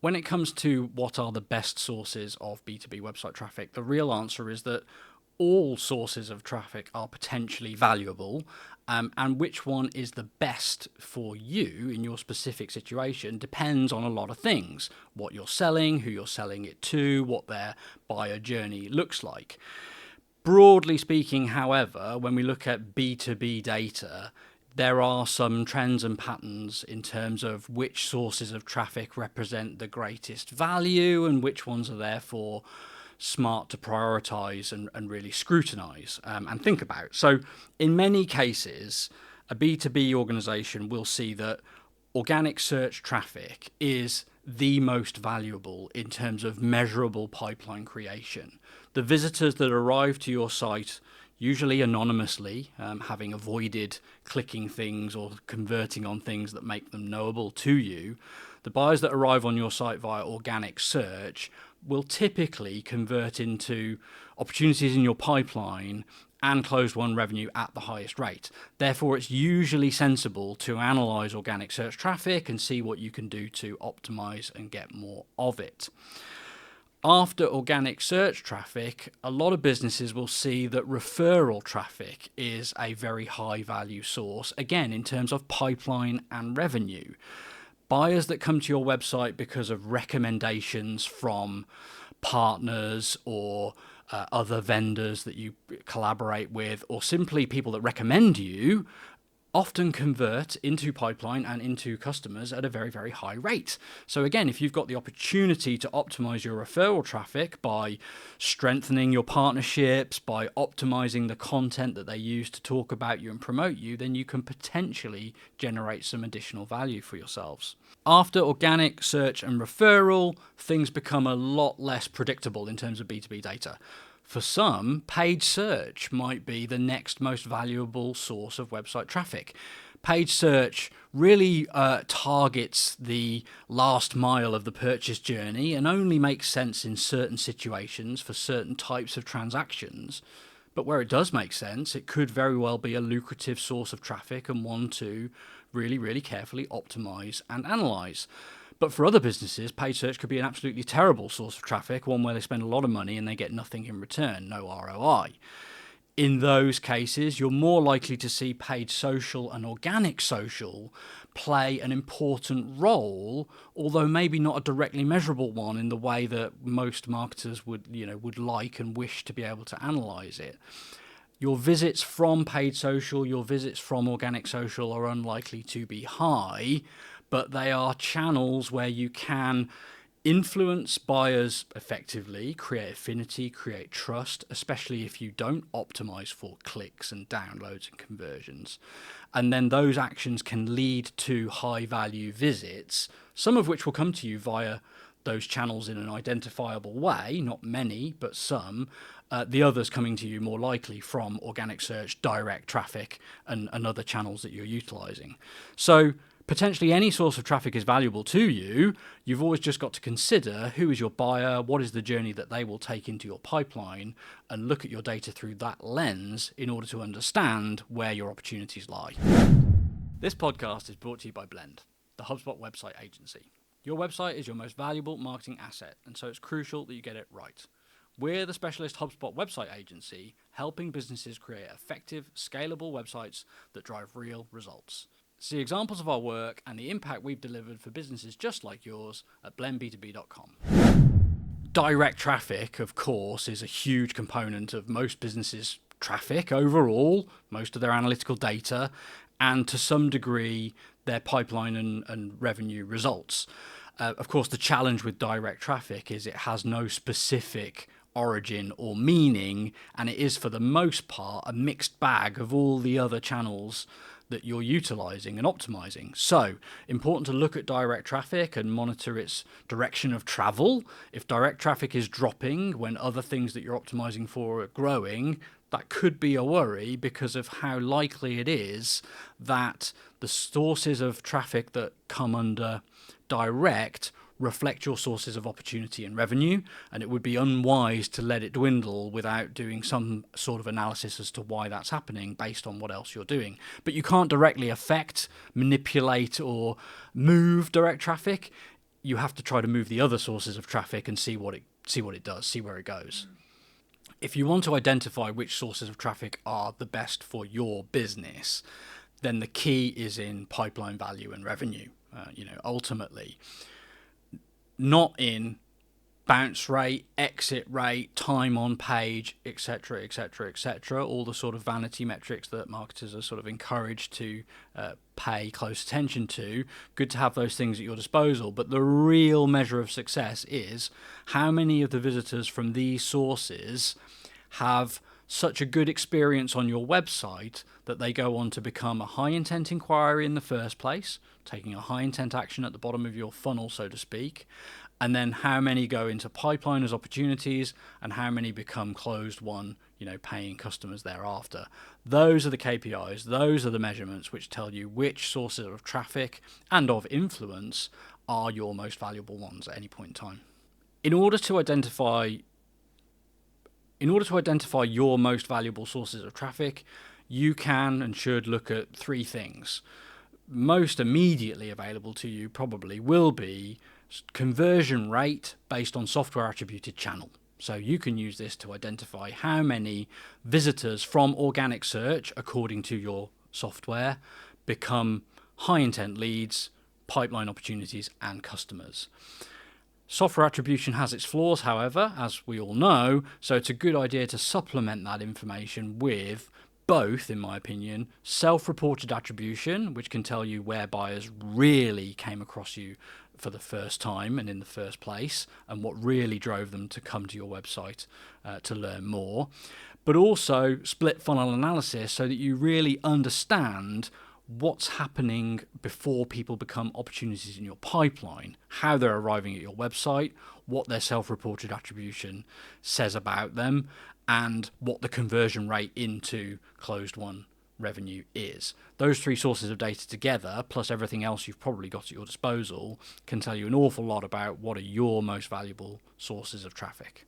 When it comes to what are the best sources of B2B website traffic, the real answer is that all sources of traffic are potentially valuable, and which one is the best for you in your specific situation depends on a lot of things. What you're selling, who you're selling it to, what their buyer journey looks like. Broadly speaking, however, when we look at B2B data, there are some trends and patterns in terms of which sources of traffic represent the greatest value and which ones are therefore smart to prioritize and really scrutinize and think about. So in many cases, a B2B organization will see that organic search traffic is the most valuable in terms of measurable pipeline creation. The visitors that arrive to your site, usually anonymously, having avoided clicking things or converting on things that make them knowable to you, the buyers that arrive on your site via organic search will typically convert into opportunities in your pipeline and closed won revenue at the highest rate. Therefore, it's usually sensible to analyze organic search traffic and see what you can do to optimize and get more of it. After organic search traffic, a lot of businesses will see that referral traffic is a very high value source, again, in terms of pipeline and revenue. Buyers that come to your website because of recommendations from partners or other vendors that you collaborate with, or simply people that recommend you, often convert into pipeline and into customers at a very, very high rate. So again, if you've got the opportunity to optimize your referral traffic by strengthening your partnerships, by optimizing the content that they use to talk about you and promote you, then you can potentially generate some additional value for yourselves. After organic search and referral, things become a lot less predictable in terms of B2B data. For some, paid search might be the next most valuable source of website traffic. Paid search really targets the last mile of the purchase journey and only makes sense in certain situations for certain types of transactions. But where it does make sense, it could very well be a lucrative source of traffic and one to really, really carefully optimize and analyze. But for other businesses, paid search could be an absolutely terrible source of traffic, one where they spend a lot of money and they get nothing in return, no ROI. In those cases, you're more likely to see paid social and organic social play an important role, although maybe not a directly measurable one in the way that most marketers would like and wish to be able to analyze it. Your visits from paid social, your visits from organic social are unlikely to be high, but they are channels where you can influence buyers effectively, create affinity, create trust, especially if you don't optimize for clicks and downloads and conversions. And then those actions can lead to high value visits, some of which will come to you via those channels in an identifiable way, not many, but some. The others coming to you more likely from organic search, direct traffic, and other channels that you're utilizing. So potentially any source of traffic is valuable to you. You've always just got to consider who is your buyer, what is the journey that they will take into your pipeline, and look at your data through that lens in order to understand where your opportunities lie. This podcast is brought to you by Blend, the HubSpot website agency. Your website is your most valuable marketing asset, and so it's crucial that you get it right. We're the specialist HubSpot website agency helping businesses create effective, scalable websites that drive real results. See examples of our work and the impact we've delivered for businesses just like yours at blendb2b.com. Direct traffic, of course, is a huge component of most businesses' traffic overall, most of their analytical data, and to some degree their pipeline and revenue results. Of course, the challenge with direct traffic is it has no specific origin or meaning, and it is for the most part a mixed bag of all the other channels that you're utilizing and optimizing. So important to look at direct traffic and monitor its direction of travel. If direct traffic is dropping when other things that you're optimizing for are growing, that could be a worry because of how likely it is that the sources of traffic that come under direct reflect your sources of opportunity and revenue, and it would be unwise to let it dwindle without doing some sort of analysis as to why that's happening based on what else you're doing. But you can't directly affect, manipulate, or move direct traffic. you have to try to move the other sources of traffic and see what it does, see where it goes. If you want to identify which sources of traffic are the best for your business, then the key is in pipeline value and revenue. Ultimately, not in bounce rate, exit rate, time on page, etc., etc., etc. All the sort of vanity metrics that marketers are sort of encouraged to pay close attention to. Good to have those things at your disposal, but the real measure of success is how many of the visitors from these sources have such a good experience on your website that they go on to become a high intent inquiry in the first place, taking a high intent action at the bottom of your funnel, so to speak. And then how many go into pipeline as opportunities, and how many become closed won, paying customers thereafter. Those are the KPIs, those are the measurements which tell you which sources of traffic and of influence are your most valuable ones at any point in time. In order to identify your most valuable sources of traffic, you can and should look at three things. Most immediately available to you probably will be conversion rate based on software attributed channel. So you can use this to identify how many visitors from organic search, according to your software, become high intent leads, pipeline opportunities, and customers. Software attribution has its flaws, however, as we all know, so it's a good idea to supplement that information with both, in my opinion, self-reported attribution, which can tell you where buyers really came across you for the first time and in the first place, and what really drove them to come to your website to learn more, but also split funnel analysis so that you really understand what's happening before people become opportunities in your pipeline, how they're arriving at your website, what their self-reported attribution says about them, and what the conversion rate into closed won revenue is. Those three sources of data together, plus everything else you've probably got at your disposal, can tell you an awful lot about what are your most valuable sources of traffic.